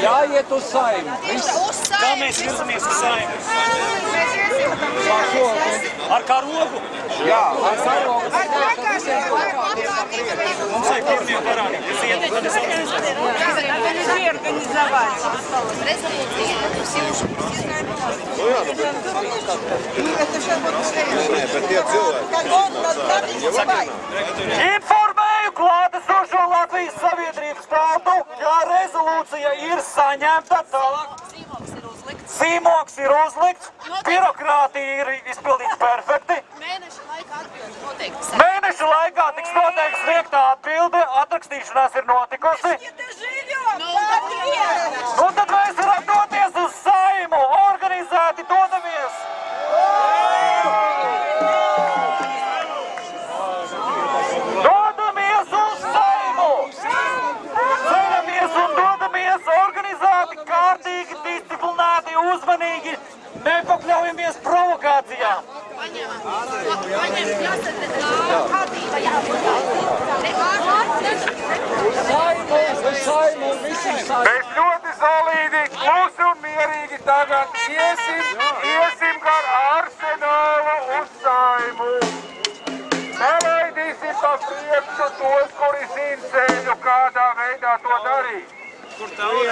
Jāiet uz Saeimu. Kā mēs virzamies uz Saeimu? Ar karogu? Jā, ar karogu. Mums vajag pirmie parādīt, kas iet, tad es Informēju klātesošo Latvijas sabiedrības tautu, ka rezolūcija ir saņemta tālāk. Zīmoks ir uzlikts, birokrātija ir izpildīta perfekti. Mēneša laikā tiks noteikti sniegtā atbilde, atrakstīšanās ir notikusi. Nu tad mēs varam doties uz Saeimu, organizēti dodamies! Dodamies uz Saeimu! Ceļamies un dodamies organizēti, kārtīgi, disciplinēti, uzmanīgi, nepakļaujamies provokācijām. Mēs ļoti solīdi, klusi un mierīgi tagad iesim gar Arsenālu uz Saeimu. Nelaidīsim pa priekšu tos, kuri zina ceļu, kādā veidā to darīt. Kur tā ir?